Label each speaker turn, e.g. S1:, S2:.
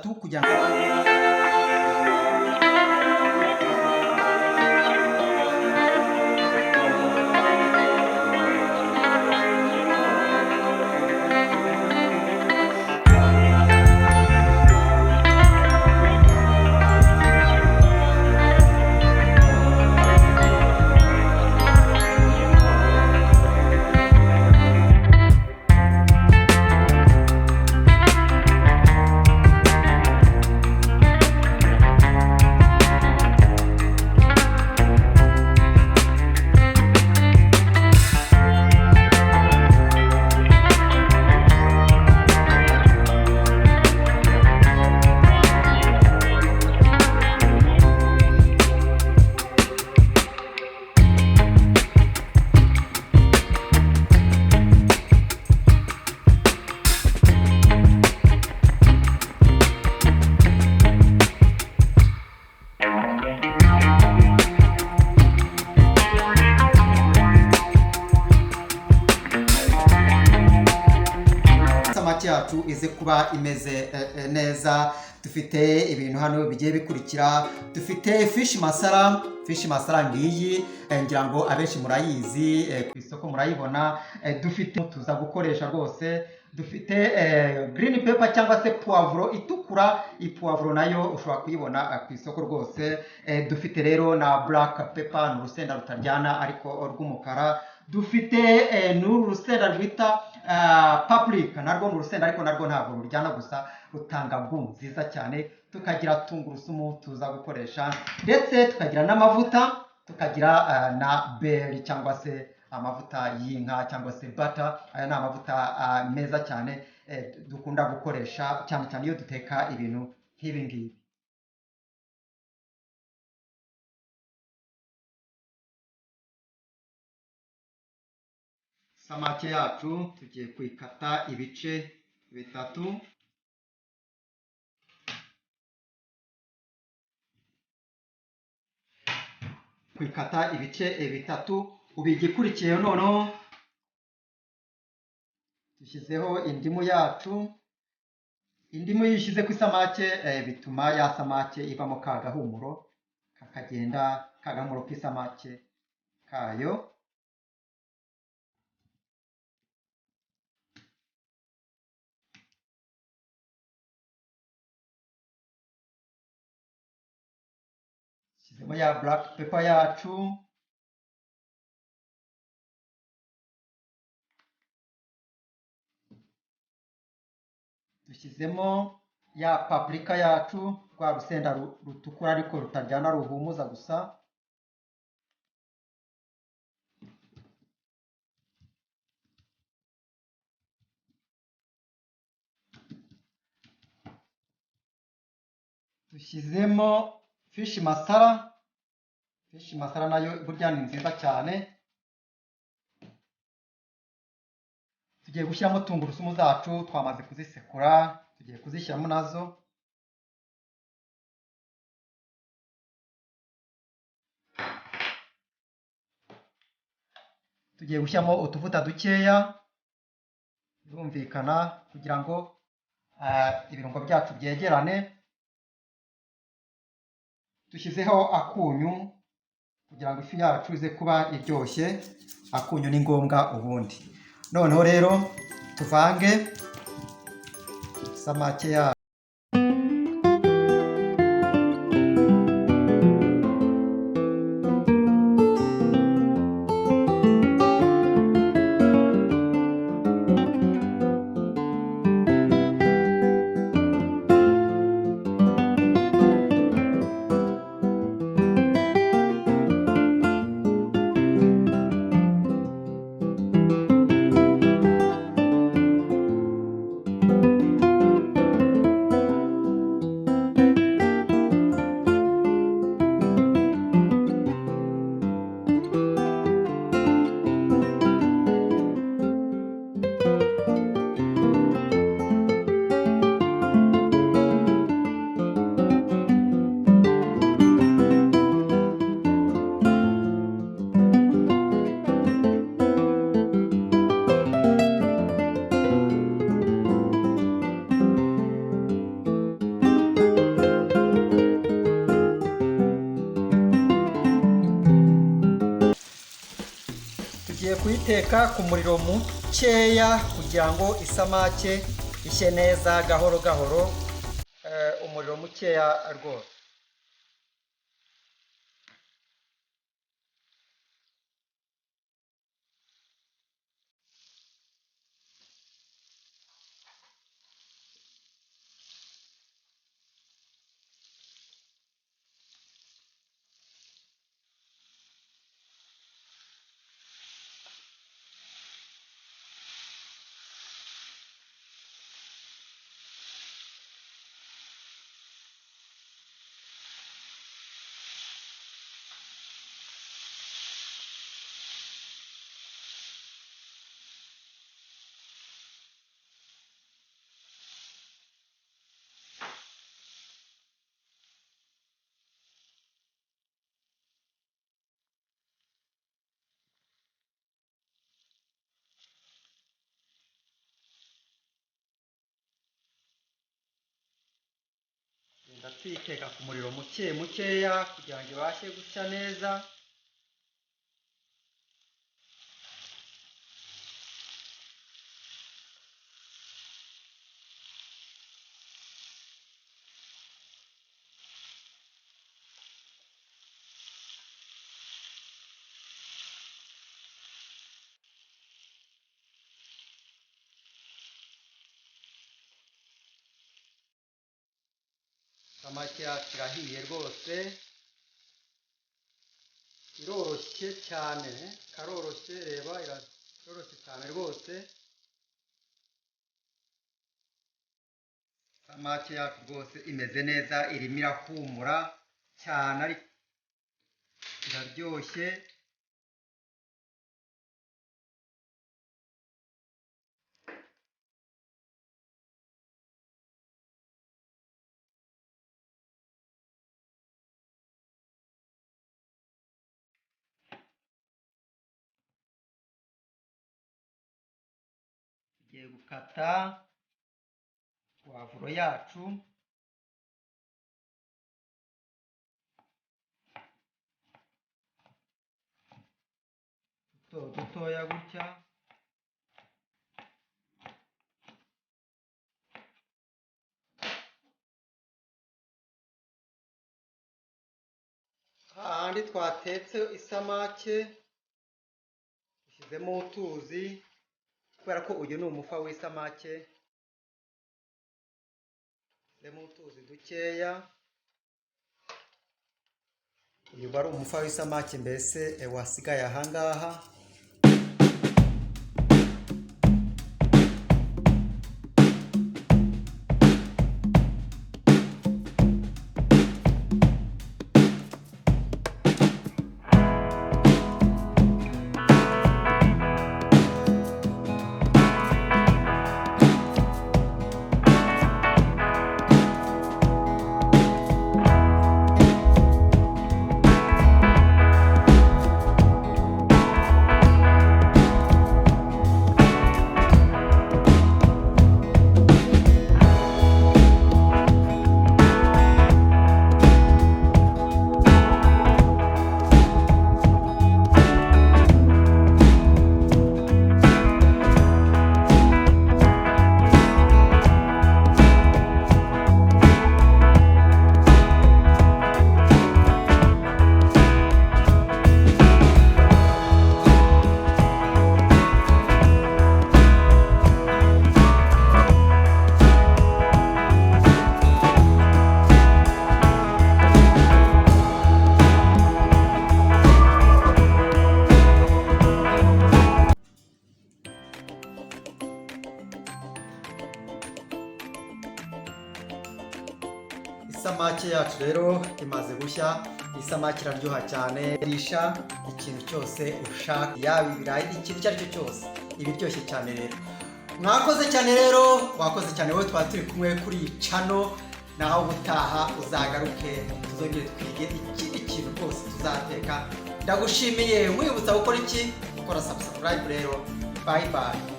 S1: bitatu kugira ngo yacu ize kuba imeze neza. Dufite ibintu hano bigiye bikurikira. Dufite fish masala ngiyi, ngira ngo abenshi murayizi, ku isoko murayibona. Dufite tuza gukoresha rwose. Dufite green pepper cyangwa se poivro itukura. Poivro nayo ushobora kuyibona ku isoko rwose. Dufite rero na black pepper, n'urusenda rutaryana ariko rw'umukara. Dufite n'urusenda rwita paprika, narwo n'urusenda ariko narwo ntabwo ruryana, gusa rutanga gu nziza cyane. Tukagira tungurusumu tuza gukoresha, ndetse tukagira n'amavuta, tukagira na berry cyangwa se amavuta y'inka cyangwa se butter. Aya ni amavuta meza cyane dukunda gukoresha cyane cyane iyo duteka ibintu nk'ibi ngibi. Samake yacu tugiye kuyikata ibice bitatu. Kuyikata ibice bitatu. Ubu igikurikiyeho noneho dushyizeho indimu yacu. Indimu yishyize ku isamake bituma ya samake ivamo ka gahumuro, kakagenda ka gahumuro k'isamake kayo. Dushyizemo ya black pepper yacu. Dushyizemo ya paprika yacu, rwa rusenda rutukura ariko rutaryana, ruhumuza gusa. Dushyizemo fish masala. Fish masala nayo burya ni nziza cyane. Tugiye gushyiramo tungurusumu zacu twamaze kuzisekura, tugiye kuzishyiramo nazo. Tugiye gushyiramo utuvuta dukeya, birumvikana, kugira ngo ibirungo byacu byegerane. Dushyizeho akunyu kugira ngo ifi yacu ize kuba iryoshye. Akunyu ni ngombwa ubundi. Noneho rero tuvange samake yacu. kuyiteka ku muriro mukeya kugira ngo isamake ishye neza gahoro gahoro, umuriro mukeya rwose. Tuyiteka ku muriro mukeya kugira ngo ibashe gushya neza. Isamake yacu irahiye rwose, iroroshye cyane, karoroshye, reba iroroshye cyane rwose. Isamake yacu rwose imeze neza, irimo irahumura cyane, ariko iraryoshye. Tugiye gukata puwavuro yacu, dutoya gutya. Hahandi twatetse isamake dushyizemo utuzi, kubera ko uyu ni umufa w'isamake, dushyizemo utuzi dukeya. Uyu wari umufa w'isamake mbese wasigaye ahangaha. Isamake yacu rero imaze gushya. Isamake iraryoha cyane, irisha ikintu cyose ushaka, yaba ibirayi, ikintu icyo ari cyo cyose iba iryoshye cyane. Rero mwakoze cyane, rero wakoze cyane wowe twaba turi kumwe kuri iyi channel. Naho ubutaha uzagaruke tuzongere twige ikindi kintu rwose tuzateka. Ndagushimiye, mwibutsa gukora iki? Gukora subscribe rero. Bye bye.